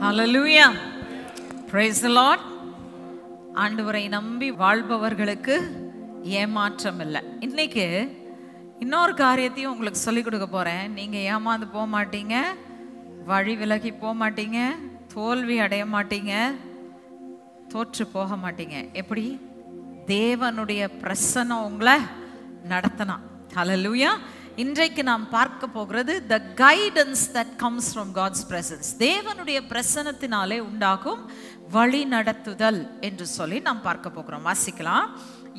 Hallelujah. Praise the Lord. ஆண்டவரை நம்பி வாழ்பவர்களுக்கு ஏமாற்றம் இல்லை. இன்னைக்கு இன்னொரு காரியத்தையும் உங்களுக்கு சொல்லிக் கொடுக்க போறேன். நீங்க ஏமாந்து போக மாட்டீங்க, வழி விலகி போக மாட்டீங்க, தோல்வி அடைய மாட்டீங்க, தோற்று போக மாட்டீங்க. எப்படி? தேவனுடைய பிரசன்னம் உங்களை நடத்தினா. ஹல்லேலூயா. இன்றைக்கு நாம் பார்க்க போகிறது the guidance that comes from God's presence. தேவனுடைய பிரசன்னத்தினாலே உண்டாகும் வழி நடத்துதல் என்று சொல்லி நாம் பார்க்க போகிறோம். வாசிக்கலாம்.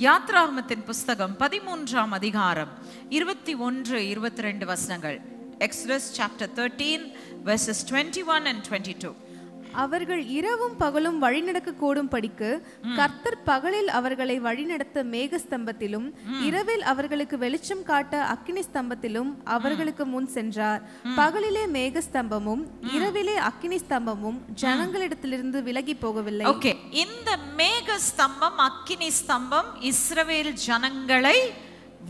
யாத்ராகமத்தின் புஸ்தகம் 13ஆம் அதிகாரம் 21-22 வசனங்கள். Exodus chapter 13 verses 21 and 22. அவர்கள் இரவும் பகலும் வழிநடக்க கூடும் படிக்கு கர்த்தர் பகலில் அவர்களை வழிநடத்த மேகஸ்தம்பத்திலும் இரவில் அவர்களுக்கு வெளிச்சம் காட்ட அக்கினி ஸ்தம்பத்திலும் அவர்களுக்கு முன் சென்றார். பகலிலே மேகஸ்தம்பமும் இரவிலே அக்கினி ஸ்தம்பமும் ஜனங்களிடத்திலிருந்து விலகி போகவில்லை. ஓகே, இந்த மேகஸ்தம்பம் அக்கினி ஸ்தம்பம் இஸ்ரவேல் ஜனங்களை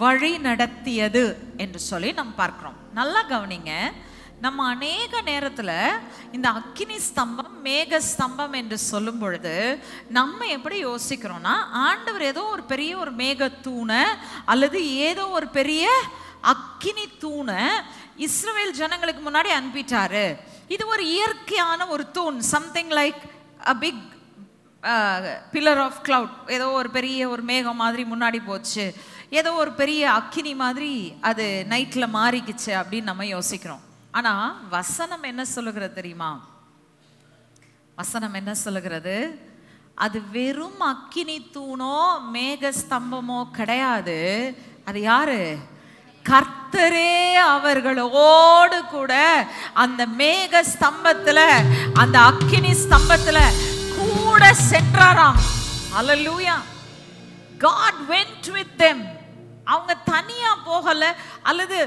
வழி நடத்தியது என்று சொல்லி நாம் பார்க்கிறோம். நல்லா கவனிங்க. நம்ம அநேக நேரத்தில் இந்த அக்கினி ஸ்தம்பம் மேக ஸ்தம்பம் என்று சொல்லும் பொழுது நம்ம எப்படி யோசிக்கிறோம்னா, ஆண்டவர் ஏதோ ஒரு பெரிய ஒரு மேக தூணை அல்லது ஏதோ ஒரு பெரிய அக்கினி தூணை இஸ்ரவேல் ஜனங்களுக்கு முன்னாடி அனுப்பிட்டாரு. இது ஒரு இயற்கையான ஒரு தூண், something like a big pillar of cloud. ஏதோ ஒரு பெரிய ஒரு மேகம் மாதிரி முன்னாடி போச்சு, ஏதோ ஒரு பெரிய அக்கினி மாதிரி அது நைட்டில் மாறிக்குச்சு அப்படின்னு நம்ம யோசிக்கிறோம். ஆனா வசனம் என்ன சொல்லுகிறது தெரியுமா? வசனம் என்ன சொல்லுகிறது? அது வெறும் அக்கினி தூணோ மேக ஸ்தம்பமோ கிடையாது. அது யாரு? கர்த்தரே அவர்களோடு கூட அந்த மேக ஸ்தம்பத்துல அந்த அக்கினி ஸ்தம்பத்துல கூட சென்றாராம். ஹல்லேலூயா. God went with them. அவங்க தனியா போகல, அல்லது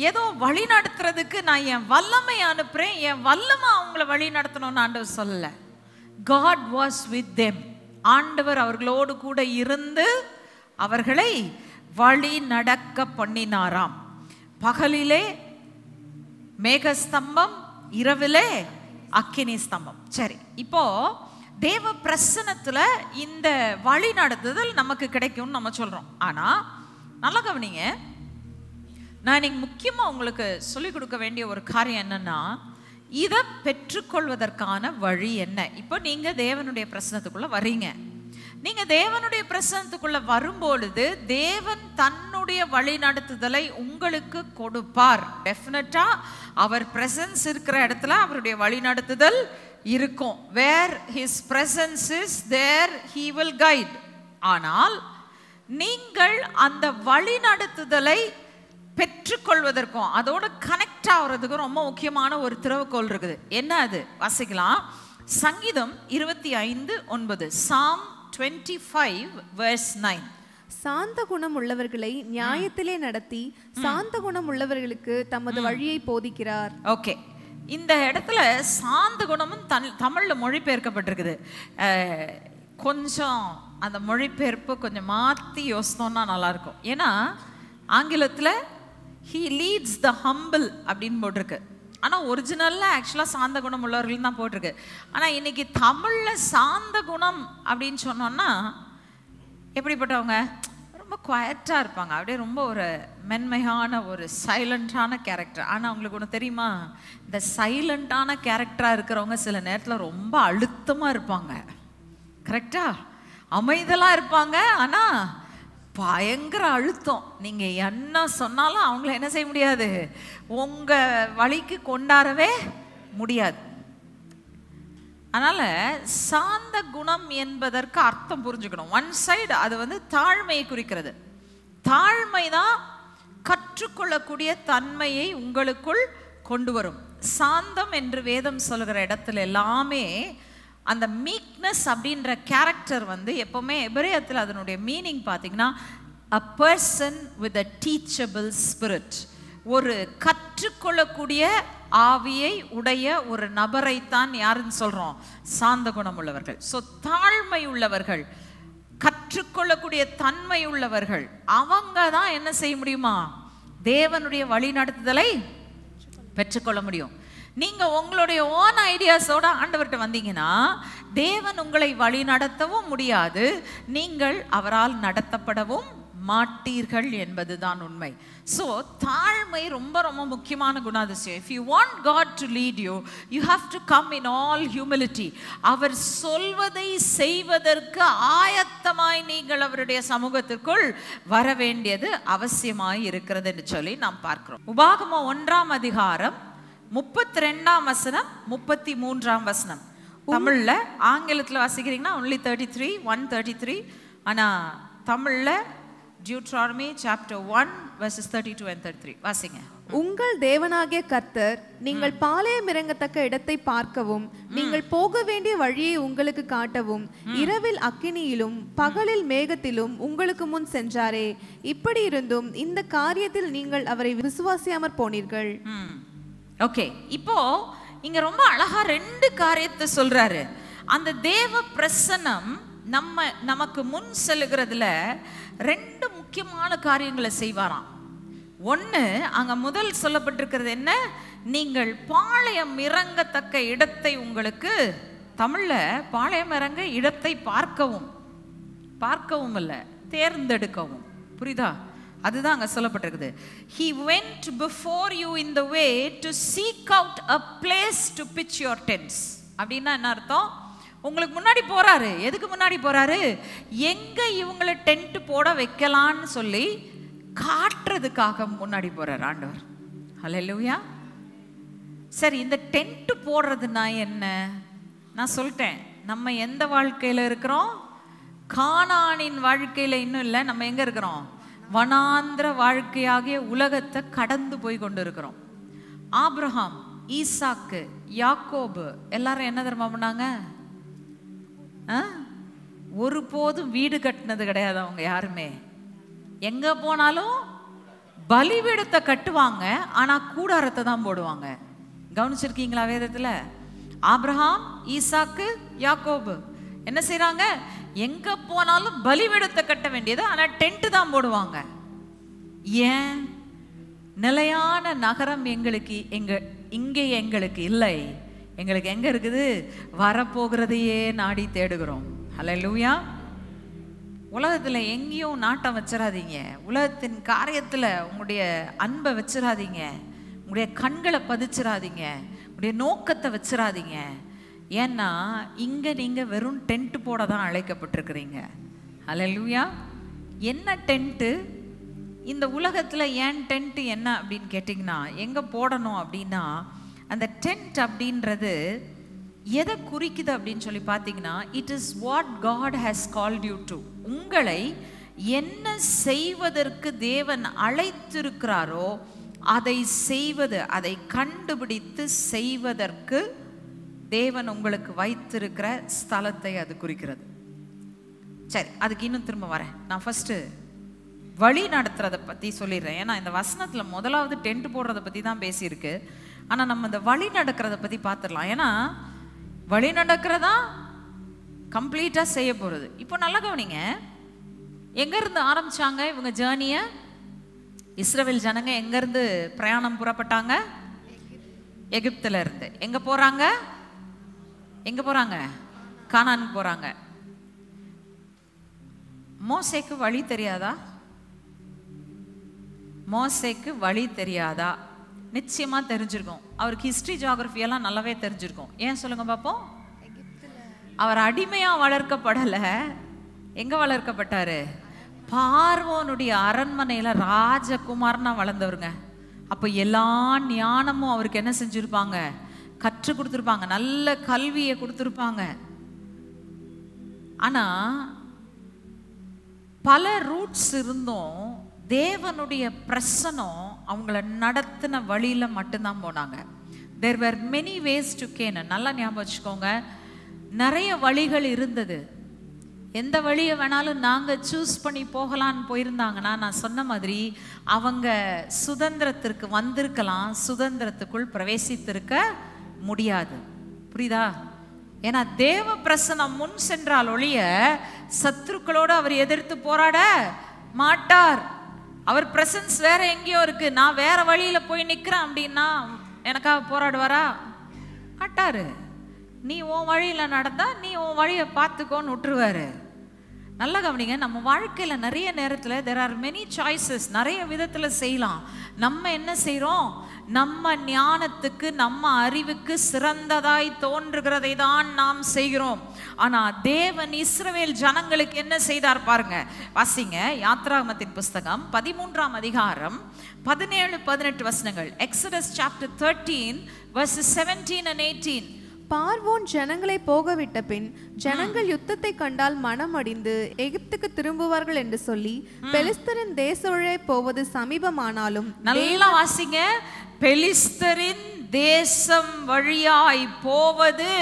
ஏதோ வழி நடத்துறதுக்கு நான் என் வல்லமை அனுப்புறேன், என் வல்லமை அவங்கள வழி நடத்தணும்னு ஆண்டவர் சொல்லல. God was with them. ஆண்டவர் அவர்களோடு கூட இருந்து அவர்களை வழி நடக்க பண்ணினாராம். பகலிலே மேகஸ்தம்பம், இரவிலே அக்கினி ஸ்தம்பம். சரி, இப்போ தேவ பிரசன்னத்துல இந்த வழி நடத்துதல் நமக்கு கிடைக்கும்னு நம்ம சொல்றோம். ஆனா நல்லா கவனிங்க, நான் இன்னைக்கு முக்கியமாக உங்களுக்கு சொல்லிக் கொடுக்க வேண்டிய ஒரு காரியம் என்னன்னா, இதை பெற்றுக்கொள்வதற்கான வழி என்ன. இப்போ நீங்கள் தேவனுடைய பிரசனத்துக்குள்ள வரீங்க. நீங்கள் தேவனுடைய பிரசனத்துக்குள்ள வரும்பொழுது தேவன் தன்னுடைய வழி நடத்துதலை உங்களுக்கு கொடுப்பார். டெஃபினட்டா அவர் பிரசன்ஸ் இருக்கிற இடத்துல அவருடைய வழி நடத்துதல் இருக்கும். Where his presence is there he will guide. ஆனால் நீங்கள் அந்த வழி நடத்துதலை பெற்றுக்கொள்வதற்கும் அதோட கனெக்ட் ஆகிறதுக்கும் ரொம்ப முக்கியமான ஒரு திறவுகோல் இருக்குது. என்ன அது? வாசிக்கலாம். சங்கீதம் 25:9. Psalm 25 verse 9. சாந்த குணம் உள்ளவர்களை நியாயத்திலே நடத்தி சாந்த குணம் உள்ளவர்களுக்கு தமது வழியை போதிக்கிறார். ஓகே, இந்த இடத்துல சாந்த குணமும் தமிழ்ல மொழிபெயர்க்கப்பட்டிருக்குது. கொஞ்சம் அந்த மொழிபெயர்ப்பு கொஞ்சம் மாற்றி யோசித்தோம்னா நல்லா இருக்கும். ஏன்னா ஆங்கிலத்தில் he leads the humble அப்படின்னு போட்டிருக்கு. ஆனால் ஒரிஜினலில் ஆக்சுவலாக சாந்த குணம் உள்ளவர்கள் தான் போட்டிருக்கு. ஆனால் இன்னைக்கு தமிழில் சாந்த குணம் அப்படின்னு சொன்னோன்னா எப்படிப்பட்டவங்க? ரொம்ப குவாய்ட்டாக இருப்பாங்க, அப்படியே ரொம்ப ஒரு மென்மையான ஒரு சைலண்டான கேரக்டர். ஆனால் அவங்களுக்கு ஒன்று தெரியுமா? இந்த சைலண்டான கேரக்டராக இருக்கிறவங்க சில நேரத்தில் ரொம்ப அழுத்தமாக இருப்பாங்க. கரெக்டா? அமைதலாக இருப்பாங்க, ஆனால் பயங்கர அழுத்தம். நீங்கள் என்ன சொன்னாலும் அவங்கள என்ன செய்ய முடியாது, உங்கள் வழிக்கு கொண்டாடவே முடியாது. அதனால் சாந்த குணம் என்பதற்கு அர்த்தம் புரிஞ்சுக்கணும். ஒன் சைடு அது தாழ்மையை குறிக்கிறது. தாழ்மை தான் கற்றுக்கொள்ளக்கூடிய தன்மையை உங்களுக்குள் கொண்டு வரும். சாந்தம் என்று வேதம் சொல்கிற இடத்துல எல்லாமே அந்த மீக்னஸ் அப்படின்ற கேரக்டர் எப்பவுமே எபிரேயத்தில் அதனுடைய மீனிங் பார்த்தீங்கன்னா a person with a teachable spirit. ஒரு கற்றுக்கொள்ளக்கூடிய ஆவியை உடைய ஒரு நபரைத்தான் யாருன்னு சொல்றோம்? சாந்த குணம் உள்ளவர்கள். ஸோ தாழ்மை உள்ளவர்கள், கற்றுக்கொள்ளக்கூடிய தன்மை உள்ளவர்கள், அவங்க தான் என்ன செய்ய முடியுமா? தேவனுடைய வழி நடத்துதலை பெற்றுக்கொள்ள முடியும். நீங்க உங்களுடைய ஓன் ஐடியாஸோட ஆண்டவர்கிட்ட வந்தீங்கன்னா தேவன் உங்களை வழி நடத்தவும் முடியாது, நீங்கள் அவரால் நடத்தப்படவும் மாட்டீர்கள் என்பதுதான் உண்மை. ஸோ தாழ்மை ரொம்ப ரொம்ப முக்கியமான குணாதிசயம். If you want God to lead you, you have to come in all humility. அவர் சொல்வதை செய்வதற்கு ஆயத்தமாய் நீங்கள் அவருடைய சமூகத்திற்குள் வர வேண்டியது அவசியமாய் இருக்கிறது என்று சொல்லி நாம் பார்க்கிறோம். உபாகமம் 1ஆம் அதிகாரம் 32ஆம் வசனம் 33ஆம் வசனம். தமிழ்ல, ஆங்கிலத்தில் வாசிக்கிறீங்கன்னா only 33 133. ஆனா தமிழ்ல Deuteronomy chapter 1 verses 32 and 33 வாசிங்க. உங்கள் தேவனாகிய கர்த்தர் நீங்கள் பாளையம் இறங்கத்தக்க இடத்தை பார்க்கவும், நீங்கள் போக வேண்டிய வழியை உங்களுக்கு காட்டவும், இரவில் அக்கினியிலும் பகலில் மேகத்திலும் உங்களுக்கு முன் சென்றாரே. இப்படி இருந்தும் இந்த காரியத்தில் நீங்கள் அவரை விசுவாசியாமற் போனீர்கள். ஓகே, இப்போ இங்க ரொம்ப அழகா 2 காரியத்தை சொல்றாரு. அந்த தேவ பிரசன்னம் நமக்கு முன் செல்லுகிறதுல 2 முக்கியமான காரியங்களை செய்வாராம். ஒன்று, அங்க முதல் சொல்லப்பட்டிருக்கிறது என்ன? நீங்கள் பாளையம் இறங்கத்தக்க இடத்தை உங்களுக்கு, தமிழ்ல பாளையம் இறங்க இடத்தை பார்க்கவும் இல்ல, தேர்ந்தெடுக்கவும். புரியுதா? அதுதான் அங்க சொல்லப்பட்டிருக்குது. He went before you in the way to seek out a place to pitch your tents. அப்படின்னா என்ன அர்த்தம்? உங்களுக்கு முன்னாடி போறாரு. எதுக்கு முன்னாடி போறாரு? எங்க இவங்களை டென்ட் போட வைக்கலான்னு சொல்லி காட்டுறதுக்காக முன்னாடி போறாரு ஆண்டவர். ஹல்லேலூயா. சரி, இந்த டென்ட் போடுறதுனா என்ன? நான் சொல்லிட்டேன், நம்ம எந்த வாழ்க்கையில இருக்கிறோம்? கானானின் வாழ்க்கையில இன்னும் இல்லை. நம்ம எங்க இருக்கிறோம்? வனாந்திர வாழ்க்கையாகிய உலகத்தை கடந்து போய் கொண்டு இருக்கிறோம். ஆபிரகாம், ஈசாக்கு, யாக்கோபு எல்லாரும் என்ன தெரியுமா பண்ணாங்க? ஒருபோதும் வீடு கட்டினது கிடையாது அவங்க யாருமே. எங்க போனாலும் பலிபீடத்தை கட்டுவாங்க, ஆனா கூடாரத்தை தான் போடுவாங்க. கவனிச்சிருக்கீங்களா வேதத்துல? ஆபிரகாம், ஈசாக்கு, யாக்கோபு என்ன செய்யறாங்க? எங்க போனாலும் பலிபீடத்தை கட்ட வேண்டியது, ஆனா டென்ட் தான் போடுவாங்க. ஏன்? நிலையான நகரம் இங்கே எங்களுக்கு இல்லை. எங்களுக்கு எங்க இருக்குது? வரப்போகிறதையே நாடி தேடுகிறோம். ஹல்லேலூயா. உலகத்துல எங்கேயும் நாட்டம் வச்சிடாதீங்க. உலகத்தின் காரியத்துல உங்களுடைய அன்பை வச்சிடாதீங்க. உங்களுடைய கண்களை பதிச்சிடாதீங்க. உங்களுடைய நோக்கத்தை வச்சிடாதீங்க. ஏன்னா இங்க நீங்க வெறும் டென்ட் போட தான் அழைக்கப்பட்டிருக்கிறீங்க. ஹல்லேலூயா. என்ன டென்ட்டு? இந்த உலகத்துல ஏன் டென்ட் என்ன அப்படின்னு கேட்டிங்கன்னா, எங்க போடணும் அப்படின்னா, அந்த டென்ட் அப்படின்றது எதை குறிக்குது அப்படின்னு சொல்லி பார்த்தீங்கன்னா, it is what god has called you to. உங்களை என்ன செய்வதற்கு தேவன் அழைத்திருக்கிறாரோ அதை செய்வது, அதை கண்டுபிடித்து செய்வதற்கு தேவன் உங்களுக்கு வைத்திருக்கிற ஸ்தலத்தை அது குறிக்கிறது. சரி, அதுக்கு இன்னும் திரும்ப வரேன். நான் ஃபர்ஸ்ட் வழி நடத்துறதை பற்றி சொல்லிடுறேன். ஏன்னா இந்த வசனத்தில் முதலாவது டென்ட் போடுறதை பற்றி தான் பேசியிருக்கு. ஆனால் நம்ம இந்த வழி நடக்கிறத பற்றி பார்த்துடலாம். ஏன்னா வழி நடக்கிறதா கம்ப்ளீட்டாக செய்ய போகிறது. இப்போ நல்லா கவனிங்க, எங்கேருந்து ஆரம்பித்தாங்க இவங்க ஜேர்னியை? இஸ்ரவேல் ஜனங்க எங்கேருந்து பிரயாணம் புறப்பட்டாங்க? எகிப்தில் இருந்து. எங்கே போகிறாங்க? கானானுக்கு போகிறாங்க. மோசேக்கு வழி தெரியாதா? மோசேக்கு வழி தெரியாதா? நிச்சயமா தெரிஞ்சிருக்கும். அவருக்கு ஹிஸ்டரி ஜியோகிராஃபி எல்லாம் நல்லாவே தெரிஞ்சிருக்கும். ஏன் சொல்லுங்க பாப்போம்? அவர் அடிமையா வளர்க்கப்படல. எங்க வளர்க்கப்பட்டாரு? பார்வோனுடைய அரண்மனையில ராஜகுமாரனா வளர்ந்தவருங்க. அப்ப எல்லா ஞானமும் அவருக்கு என்ன செஞ்சிருப்பாங்க? கற்றுக் கொடுத்துருப்பாங்க. நல்ல கல்வியை கொடுத்துருப்பாங்க. ஆனா பல ரூட்ஸ் இருந்தும் தேவனுடைய பிரசனம் அவங்கள நடத்தின வழியில மட்டும்தான் போனாங்க. There were many ways to Canaan. நல்லா ஞாபகம் வச்சுக்கோங்க, நிறைய வழிகள் இருந்தது. எந்த வழியை வேணாலும் நாங்க சூஸ் பண்ணி போகலான்னு போயிருந்தாங்கன்னா, நான் சொன்ன மாதிரி அவங்க சுதந்திரத்திற்கு வந்திருக்கலாம், சுதந்திரத்துக்குள் பிரவேசித்திருக்க முடியாது. புரியுதா? ஏன்னா தேவ பிரசனம் முன் சென்றால் ஒழிய சத்துருக்களோடு அவர் எதிர்த்து போராட மாட்டார். அவர் பிரசன்ஸ் வேற எங்கேயோ இருக்கு, நான் வேற வழியில போய் நிக்கிறேன் அப்படின்னா எனக்காக போராடுவாரா? மாட்டாரு. நீ உன் வழியில நடந்தா நீ உன் வழியை பார்த்துக்கோன்னு விட்டுருவாரு. நல்லா கவனிங்க, நம்ம வாழ்க்கையில நிறைய நேரத்துல there are many choices, நிறைய விதத்துல செய்யலாம். நம்ம என்ன செய்றோம்? நம்ம ஞானத்துக்கு நம்ம அறிவுக்கு சிறந்ததாய் தோன்றுகிறதை தான் நாம் செய்கிறோம். ஆனா தேவன் இஸ்ரவேல் ஜனங்களுக்கு என்ன செய்தார் பாருங்க. வாசிங்க யாத்ராகமத்தின் புஸ்தகம் 13ஆம் அதிகாரம் 17-18 வசனங்கள். Exodus chapter 13 verses 17 and 18. பார்வோன் ஜனங்களை போகவிட்ட பின் ஜனங்கள் யுத்தத்தை கண்டால் மனமடிந்து எகிப்துக்கு திரும்புவார்கள் என்று சொல்லி பெலிஸ்தரின் தேசவழியே போவது சமீபமானாலும். நல்லா வாசிங்க. பெலிஸ்தரின் தேசம் வழியாய் போவது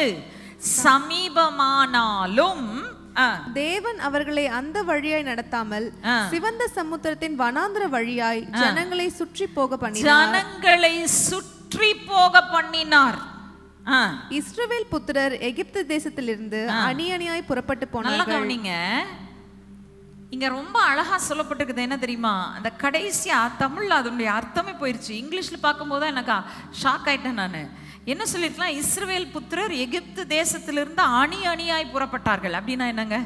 சமீபமானாலும் தேவன் அவர்களை அந்த வழியாய் நடத்தாமல் சிவந்த சமுத்திரத்தின் வனாந்திர வழியாய் ஜனங்களை சுற்றி போக பண்ணினார். இஸ்ரவேல் புத்திரர் எகிப்து தேசத்திலிருந்து அணி அணியாய் புறப்பட்டு போனார்கள். இங்க ரொம்ப அழகா சொல்லப்பட்டிருக்குது. என்ன தெரியுமா? அந்த கடைசியா தமிழ்ல அதனுடைய அர்த்தமே போயிருச்சு. இங்கிலீஷ்ல பார்க்கும்போது எனக்கு ஷாக் ஆயிட்டேன் நான். என்ன சொல்லிருக்கலாம்? இஸ்ரவேல் புத்திரர் எகிப்து தேசத்திலிருந்து அணி அணியாய் புறப்பட்டார்கள். அப்படின்னா என்னங்க?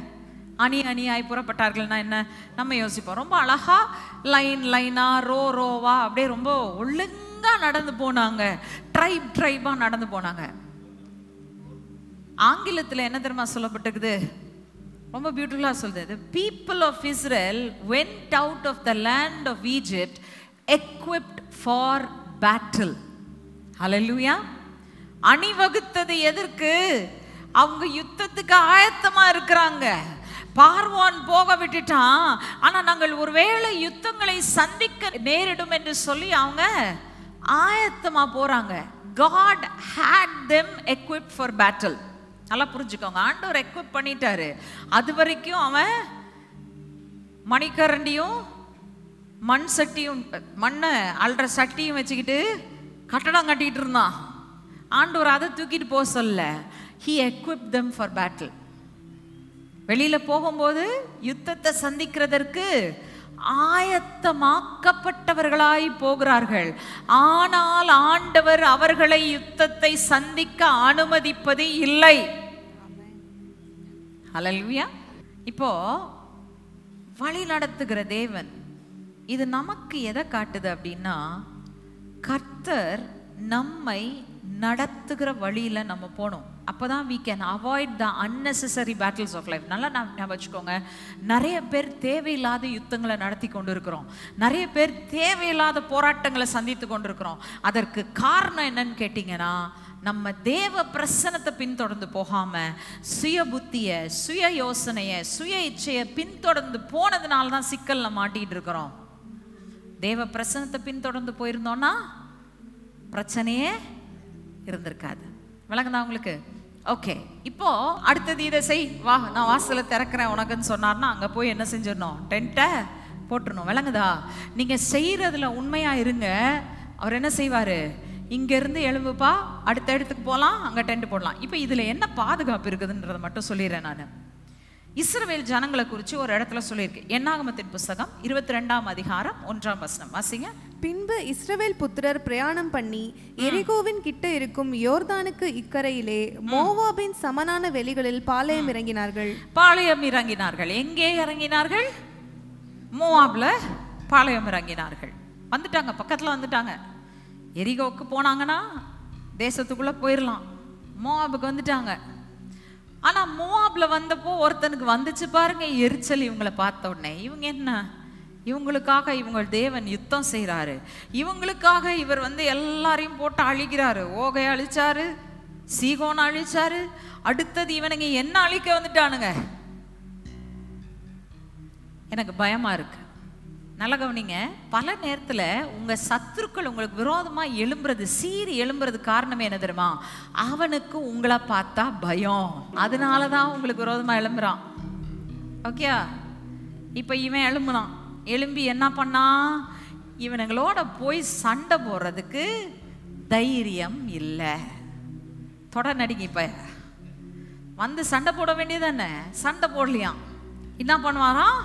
அணி அணியாய் புறப்பட்டார்கள்னா என்ன? நம்ம யோசிப்போம். ரொம்ப அழகா லைன் லைனா ரோவா அப்படியே ரொம்ப ஒழுங்கா நடந்து போனாங்க. ட்ரைபா நடந்து போனாங்க. ஆங்கிலத்தில் என்ன தெரியுமா சொல்லப்பட்டிருக்குது? ரொம்ப பியூட்டிஃபுல்லா சொல்லுது. The people of Israel went out of the land of Egypt equipped for battle. Hallelujah. அணிவகுத்தது எதற்கு? அவங்க யுத்தத்துக்கு ஆயத்தமா இருக்கிறாங்க. பார்வோன் போக விட்டுட்டான். ஆனா நாங்கள் ஒருவேளை யுத்தங்களை சந்திக்க நேரிடும் என்று சொல்லி அவங்க ஆயத்தமா போறாங்க. God had them equipped for battle. நல்லா புரிஞ்சுக்கோங்க. ஆண்டவர் எக்விப் பண்ணிட்டாரு. அது வரைக்கும் அவன் மணிக்கரண்டியும் மண் சட்டியும் மண்ணை அல்ற சட்டியும் வச்சுக்கிட்டு கட்டடம் கட்டிட்டு இருந்தான். ஆண்டவர் அதை தூக்கிட்டு போக சொல்ல. He equipped them for battle. வெளியில போகும்போது யுத்தத்தை சந்திக்கிறதற்கு ஆயத்தமாக்கப்பட்டவர்களாய் போகிறார்கள். ஆனால் ஆண்டவர் அவர்களை யுத்தத்தை சந்திக்க அனுமதிப்பது இல்லை. ஹல்லேலூயா. இப்போ வழி நடத்துகிற தேவன் இது நமக்கு எதை காட்டுது அப்படின்னா, கர்த்தர் நம்மை நடத்துகிற வழியில நம்ம போகணும். அப்பதான் we can avoid the unnecessary battles of life. நல்லா ஞாபகம் வச்சுக்கோங்க. நிறைய பேர் தேவையில்லாத யுத்தங்களை நடத்தி கொண்டு இருக்கிறோம். நிறைய பேர் தேவையில்லாத போராட்டங்களை சந்தித்து கொண்டிருக்கிறோம். அதற்கு காரணம் என்னன்னு கேட்டீங்கன்னா, நம்ம தேவ பிரசன்னத்தை பின்தொடர்ந்து போகாம சுய புத்திய, சுய யோசனைய, சுய இச்சைய பின்தொடர்ந்து போனதுனால தான் சிக்கல்ல மாட்டிட்டு இருக்கிறோம். தேவ பிரசன்னத்தை பின்தொடர்ந்து போயிருந்தோம்னா பிரச்சனையே இருந்திருக்காது. விளங்குதா உங்களுக்கு? ஓகே. இப்போ அடுத்தது இதை செய், வா நான் வாசலை திறக்கிறேன் உனக்குன்னு சொன்னார்னா அங்க போய் என்ன செஞ்சிடணும்? டென்ட்டை போட்டுடணும். விளங்குதா? நீங்க செய்யறதுல உண்மையா இருங்க. அவர் என்ன செய்வாரு? இங்க இருந்து எழும்புப்பா, அடுத்த இடத்துக்கு போகலாம், அங்க டென்ட் போடலாம். இப்போ இதுல என்ன பாதுகாப்பு இருக்குதுன்றதை மட்டும் சொல்லிடுறேன் நான். இஸ்ரவேல் ஜனங்களை குறித்து ஒரு இடத்துல சொல்லியிருக்கு. என்னாகமத்தின் புஸ்தகம் 22ஆம் அதிகாரம் 1ஆம் வசனம் வாசிங்க. பின்பு இஸ்ரவேல் புத்திரர் பிரயாணம் பண்ணி எரிகோவின் கிட்ட இருக்கும் யோர்தானுக்கு இக்கரையிலே மோவாபின் சமனான வெளிகளில் பாளையம் இறங்கினார்கள். எங்கே இறங்கினார்கள்? மோவாப்ல பாளையம் இறங்கினார்கள். வந்துட்டாங்க, பக்கத்துல வந்துட்டாங்க. எரிகோவுக்கு போனாங்கன்னா தேசத்துக்குள்ள போயிடலாம். மோவாபுக்கு வந்துட்டாங்க. ஆனா மோவாப்ல வந்தப்போ ஒருத்தனுக்கு வந்துச்சு பாருங்க எரிச்சல். இவங்களை பார்த்த உடனே இவங்க என்ன, இவங்களுக்காக இவங்க தேவன் யுத்தம் செய்யறாரு, இவங்களுக்காக இவர் எல்லாரையும் போட்டு அழிக்கிறாரு. ஓகை அழிச்சாரு, சீகோன் அழிச்சாரு, அடுத்தது இவனுங்க என்ன அழிக்க வந்துட்டானுங்க. எனக்கு பயமா இருக்கு. நல்ல கவனிங்க. பல நேரத்துல உங்க சத்துருக்கள் உங்களுக்கு விரோதமா எழும்புறது, சீறி எழும்புறது காரணமே என்ன தெரியுமா? அவனுக்கு உங்களை பார்த்தா பயம். அதனாலதான் உங்களுக்கு விரோதமா எழும்புறான். ஓகே. இப்ப இவன் எழும்புனான். எழும்பி என்ன பண்ணா? இவனுங்களோட போய் சண்டை போடுறதுக்கு தைரியம் இல்லை. தொட நடிங்க. இப்ப வந்து சண்டை போட வேண்டியதானே, சண்டை போடலையாம். என்ன பண்ணுவாராம்?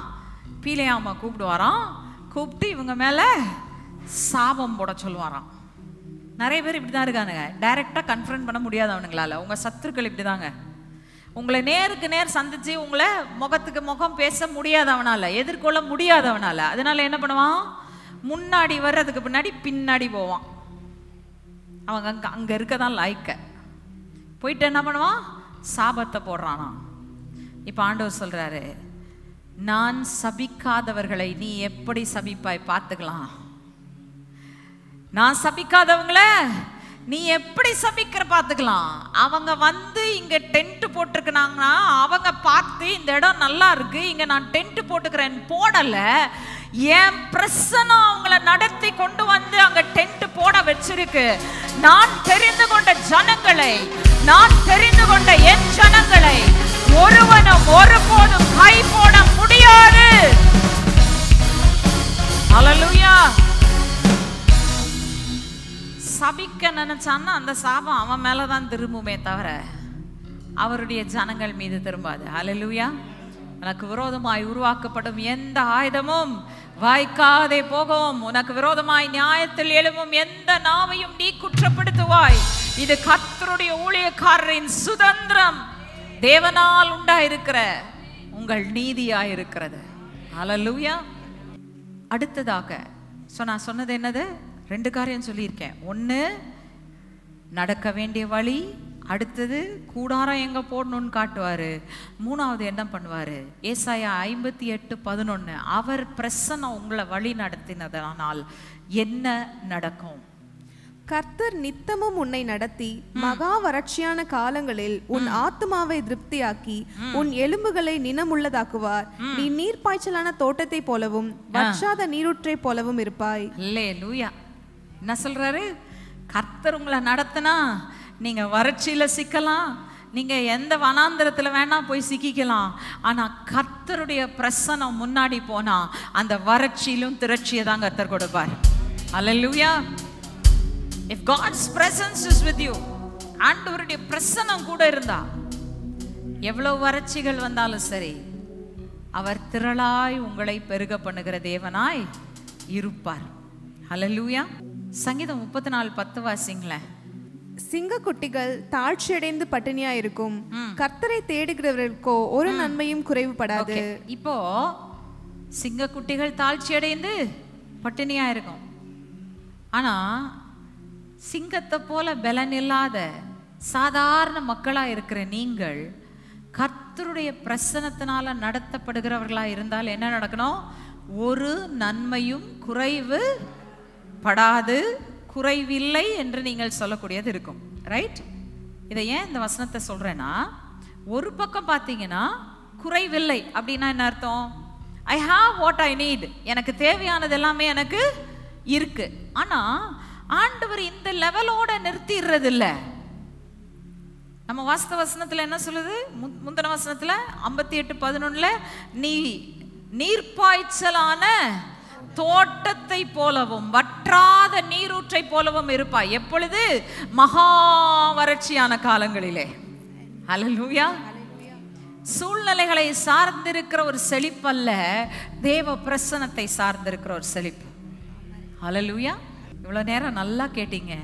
பீலையாம கூப்பிடுவாராம். கூப்பிட்டு இவங்க மேல சாபம் போட சொல்லுவாராம். நிறைய பேர் இப்படிதான் இருக்கானுங்க. டைரக்டா கன்ஃபரன்ட் பண்ண முடியாது அவனுங்களால. உங்க சத்துருக்கள் இப்படிதாங்க. உங்களை நேருக்கு நேர் சந்திச்சு உங்களை முகத்துக்கு முகம் பேச முடியாது அவனால, எதிர்கொள்ள முடியாது அவனால. அதனால என்ன பண்ணுவான், முன்னாடி வர்றதுக்கு பின்னாடி பின்னாடி போவான். அவங்க அங்க இருக்கதான் லாய்க்க போயிட்டு என்ன பண்ணுவான், சாபத்தை போடுறானா. இப்ப ஆண்டவர் சொல்றாரு, நான் சபிக்காதவர்களை நீ எப்படி சபிப்பாய் பார்த்துக்கலாம். நான் சபிக்காதவங்களை நீ எப்படி சபிக்கிற பார்த்துக்கலாம். அவங்க வந்து இங்க டென்ட் போட்டிருக்கிறாங்கன்னா அவங்க பார்த்து இந்த இடம் நல்லா இருக்கு, இங்க நான் டென்ட் போட்டுக்கிறேன் போடல, என் பிரசன்னம் அவங்கள நடத்தி கொண்டு வந்து அங்க டென்ட் போட வச்சிருக்கு. நான் தெரிந்து கொண்ட ஜனங்களை, நான் தெரிந்து கொண்ட என் ஜனங்களை ஒருவனும் ஒருபோதும் கை போட முடியாது. ஹல்லேலூயா. சபிக்க நினைச்சான்னா அந்த சாபம் அவன் மேலதான் திரும்புமே தவிர அவருடைய ஜனங்கள் மீது திரும்பாது. ஹல்லேலூயா. உனக்கு விரோதமாய் உருவாக்கப்படும் எந்த ஆயுதமும் வாய்க்காதே போகும். உனக்கு விரோதமாய் நியாயத்தில் எழும்பும் எந்த நாவையும் நீ குற்றப்படுத்துவாய். இது கர்த்தருடைய ஊழியக்காரரின் சுதந்திரம், தேவனால் உண்டாயிருக்கிற உங்கள் நீதியாயிருக்கிறது. ஹல்லேலூயா. அடுத்ததாக நான் சொன்னது என்னது, 2 காரியம் சொல்லியிருக்கேன். ஒன்று நடக்க வேண்டிய வழி, அடுத்தது கூடாரம் எங்க போடணும்னு காட்டுவாரு, மூணாவது என்ன பண்ணுவாரு, ஏசாயா 58:11 அவர் பிரசன்னம் உங்களை வழி நடத்தினதனால் என்ன நடக்கும். கர்த்தர் நித்தமும் உன்னை நடத்தி மகா வறட்சியான காலங்களில் உன் ஆத்துமாவை திருப்தியாக்கி உன் எலும்புகளை நினமுள்ளதாக்குவார். நீ நீர்ப்பாய்ச்சலான தோட்டத்தை போலவும் வற்றாத நீரூற்றை போலவும் இருப்பாய். அல்லேலூயா. என்ன சொல்றாரு, கர்த்தர் உங்களை நடத்தினா நீங்க வறட்சியில சிக்கலாம், நீங்க எந்த வனாந்திரத்துல வேணா போய் சிக்கிக்கலாம். ஆனா கர்த்தருடைய பிரசன்னம் முன்னாடி போனா அந்த வறட்சியிலும் திரட்சியை தான் கர்த்தர் கொடுப்பார். அல்லேலூயா. If God's presence is with you, ஆண்டவருடைய பிரசன்னம் கூட இருந்தா எவ்வளவு வறட்சிகள் வந்தாலும் சரி அவர் திரளாய் உங்களை பெருக பண்ணுகிற தேவனாய் இருப்பார். ஹல்லேலூயா. சங்கீதம் 34:10 வாசிங்களேன். சிங்கக்குட்டிகள் தாழ்ச்சியடைந்து பட்டினியா இருக்கும், கர்த்தரை தேடுகிறவர்களுக்கோ ஒரு நன்மையும் குறைவுபடாது. இப்போ சிங்கக்குட்டிகள் தாழ்ச்சி அடைந்து பட்டினியா இருக்கும். ஆனா சிங்கத்தை போல பலன் இல்லாத சாதாரண மக்களா இருக்கிற நீங்கள் கர்த்தருடைய பிரசன்னத்தினால நடத்தப்படுகிறவர்களா இருந்தால் என்ன நடக்கணும், ஒரு நன்மையும் குறைவு படாது, குறைவில்லை என்று நீங்கள் சொல்லக்கூடியது இருக்கும். ரைட்? இதை ஏன் இந்த வசனத்தை சொல்றேன்னா, ஒரு பக்கம் பார்த்தீங்கன்னா குறைவில்லை அப்படின்னா என்ன அர்த்தம், I have what I need, எனக்கு தேவையானது எல்லாமே எனக்கு இருக்கு. ஆனா ஆண்டவர் இந்த லெவலோட நிறுத்திடுறது இல்லை. நம்ம வாஸ்தவ வசனத்துல என்ன சொல்லுது, முந்தின வசனத்துல 58:11 நீ நீர்ப்பாய்ச்சலான தோட்டத்தை போலவும் வற்றாத நீரூற்றை போலவும் இருப்பாய். எப்பொழுது? மகா வறட்சியான காலங்களிலே. ஹல்லேலூயா. சூழ்நிலைகளை சார்ந்திருக்கிற ஒரு செழிப்பு அல்ல, தேவ பிரசன்னத்தை சார்ந்திருக்கிற ஒரு செழிப்பு. ஹல்லேலூயா. இவ்வளவு நேரம் நல்லா கேட்டீங்க.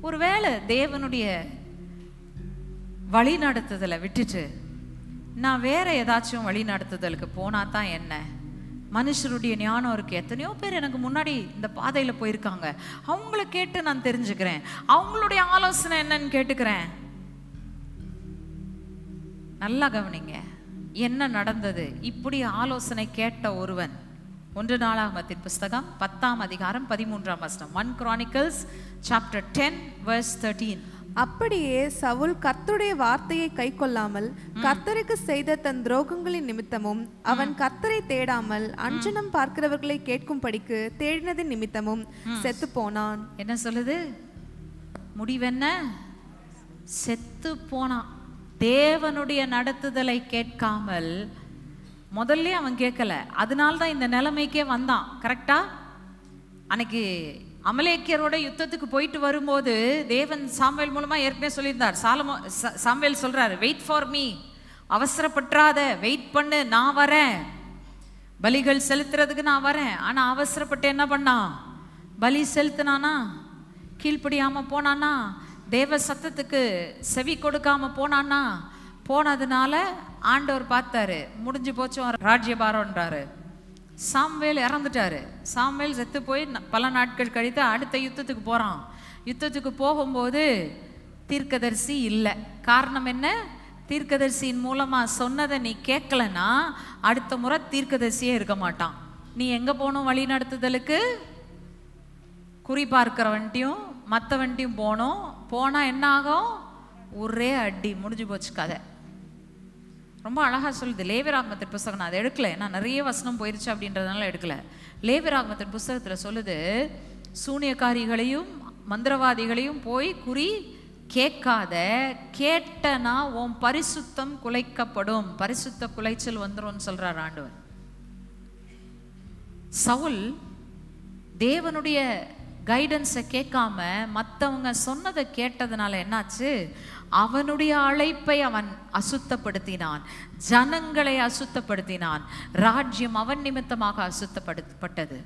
ஒருவேளை தேவனுடைய வழி நடத்துதலை விட்டுட்டு நான் வேற ஏதாச்சும் வழி நடத்துதலுக்கு போனா தான் என்ன, மனுஷருடைய ஞானம் இருக்கு. எத்தனையோ பேர் எனக்கு முன்னாடி இந்த பாதையில போயிருக்காங்க, அவங்கள கேட்டு நான் தெரிஞ்சுக்கிறேன், அவங்களுடைய ஆலோசனை என்னன்னு கேட்டுக்கிறேன். நல்லா கவனிங்க என்ன நடந்தது. இப்படி ஆலோசனை கேட்ட ஒருவன் 1 நாளாகமத்தின் புஸ்தகம் 10:13 1 Chronicles chapter 10 verse 13. அப்படியே சவுல் கர்த்தருடைய வார்த்தையை கை கொள்ளாமல் கர்த்தருக்கு செய்த தன் துரோகங்களின் நிமித்தமும் அவன் கர்த்தரை தேடாமல் அஞ்சனம் பார்க்கிறவர்களை கேட்கும்படிக்கு தேடினதின் நிமித்தமும் செத்து போனான். என்ன சொல்லுது முடிவென்ன? செத்து போனான். தேவனுடைய நடத்துதலை கேட்காமல் முதல்ல அவன் கேட்கல, அதனால்தான் இந்த நிலைமைக்கே வந்தான். கரெக்டா? அன்னைக்கு அமலேக்கியரோட யுத்தத்துக்கு போயிட்டு வரும்போது தேவன் சாமுவேல் மூலமா ஏற்கனவே சொல்லியிருந்தார். சாமுவேல் சொல்றாரு, வெயிட் ஃபார் மீ, அவசரப்பற்றாத, வெயிட் பண்ணு, நான் வரேன், பலிகள் செலுத்துறதுக்கு நான் வரேன். ஆனா அவசரப்பட்டு என்ன பண்ணா, பலி செலுத்தினானா கீழ்ப்படியாம போனானா, தேவ சத்தத்துக்கு செவி கொடுக்காம போனானா, போனதுனால ஆண்டவர் பார்த்தாரு, முடிஞ்சு போச்சு ராஜ்யபாரம்ன்றாரு. சாமுவேல் இறந்துட்டாரு. சாமுவேல் செத்து போய் பல நாட்கள் கழித்து அடுத்த யுத்தத்துக்கு போறான். யுத்தத்துக்கு போகும்போது தீர்க்கதரிசி இல்லை. காரணம் என்ன? தீர்க்கதரிசியின் மூலமா சொன்னதை நீ கேட்கலன்னா அடுத்த முறை தீர்க்கதரிசியே இருக்க மாட்டான். நீ எங்க போகணும்? வழி நடத்துதலுக்கு குறி பார்க்கிறவன்ட்டையும் மற்றவன்ட்டையும் போனோம். போனா என்ன ஆகும்? ஒரே அடி, முடிஞ்சு போச்சு கதை. ரொம்ப அழகா சொல்லுது லேவியராகமத்தின் புஸ்தகம். நான் அதை எடுக்கல, நான் நிறைய வசனம் போயிருச்சு அப்படின்றதுனால எடுக்கல. லேவியராகமத்தின் புஸ்தகத்துல சொல்லுது, சூனியக்காரிகளையும் மந்திரவாதிகளையும் போய் குறி கேட்காத, கேட்டனா உன் பரிசுத்தம் குலைக்கப்படும், பரிசுத்த குலைச்சல் வந்துரும் சொல்றார் ஆண்டவர். சவுல் தேவனுடைய கைடன்ஸை கேட்காம மற்றவங்க சொன்னதை கேட்டதுனால என்னாச்சு? அவனுடைய அழைப்பை அவன் அசுத்தப்படுத்தினான், ஜனங்களை அசுத்தப்படுத்தினான், ராஜ்யம் அவன் நிமித்தமாக அசுத்தப்படுத்தப்பட்டது.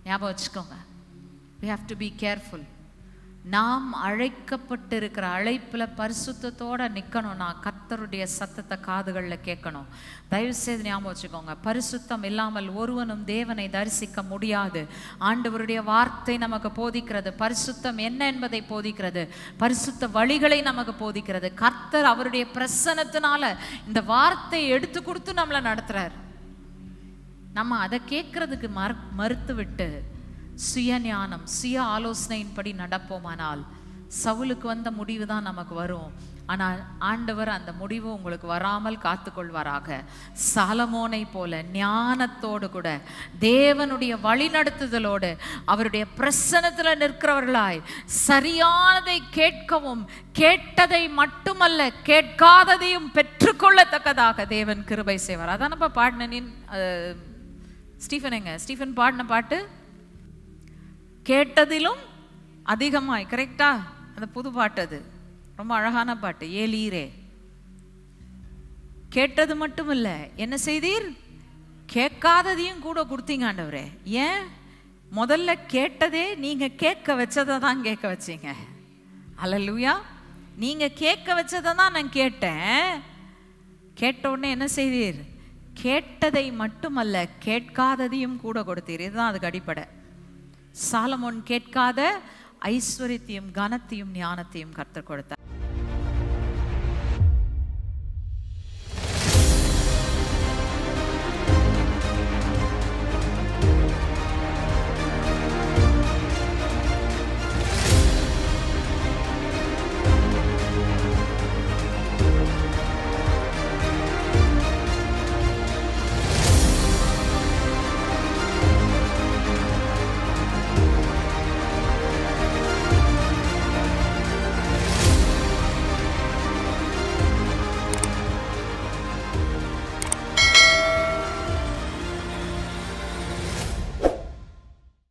ஞாபகம் வச்சுக்கோங்க, we have to be careful. நாம் அழைக்கப்பட்டிருக்கிற அழைப்புல பரிசுத்தத்தோட நிக்கணும்னா கர்த்தருடைய சத்தத்தை காதுகளில் கேட்கணும். தயவு செய்து ஞாபகம் வச்சுக்கோங்க, பரிசுத்தம் இல்லாமல் ஒருவனும் தேவனை தரிசிக்க முடியாது. ஆண்டவருடைய வார்த்தை நமக்கு போதிக்கிறது, பரிசுத்தம் என்ன என்பதை போதிக்கிறது, பரிசுத்த வழிகளை நமக்கு போதிக்கிறது. கர்த்தர் அவருடைய பிரசன்னத்தினால இந்த வார்த்தையை எடுத்து கொடுத்து நம்மளை நடத்துறார். நம்ம அதை கேட்கறதுக்கு மறுத்து விட்டு சுய ஞானம் சுய ஆலோசனையின்படி நடப்போமானால் சவுலுக்கு வந்த முடிவு தான் நமக்கு வரும். ஆனால் ஆண்டவர் அந்த முடிவு உங்களுக்கு வராமல் காத்துக்கொள்வாராக. சாலமோனை போல ஞானத்தோடு கூட தேவனுடைய வழிநடத்துதலோடு அவருடைய பிரசன்னத்துல நிற்கிறவர்களாய் சரியானதை கேட்கவும் கேட்டதை மட்டுமல்ல கேட்காததையும் பெற்றுக்கொள்ளத்தக்கதாக தேவன் கிருபை செய்வார். அதான் நம்ம பாடின ஸ்டீஃபன் பாடின பாட்டு, கேட்டதிலும் அதிகமாய். கரெக்டா? அந்த புது பாட்டு, அது ரொம்ப அழகான பாட்டு. ஏலீரே, கேட்டது மட்டும் இல்ல, என்ன செய்தீர்? கேட்காததையும் கூட கொடுத்தீங்க ஆண்டவரே. ஏன்? முதல்ல கேட்டதே நீங்க கேட்க வச்சதை தான் கேட்க வச்சீங்க. அல்லேலூயா. நீங்க கேட்க வச்சதை தான் நான் கேட்டேன். கேட்ட உடனே என்ன செய்தீர்? கேட்டதை மட்டுமல்ல கேட்காததையும் கூட கொடுத்தீர். இதுதான் அதுக்கு அடிப்படை. சாலமோன் கேட்காத ஐஸ்வரியத்தையும் கனத்தையும் ஞானத்தையும் கர்த்தர் கொடுத்தார்.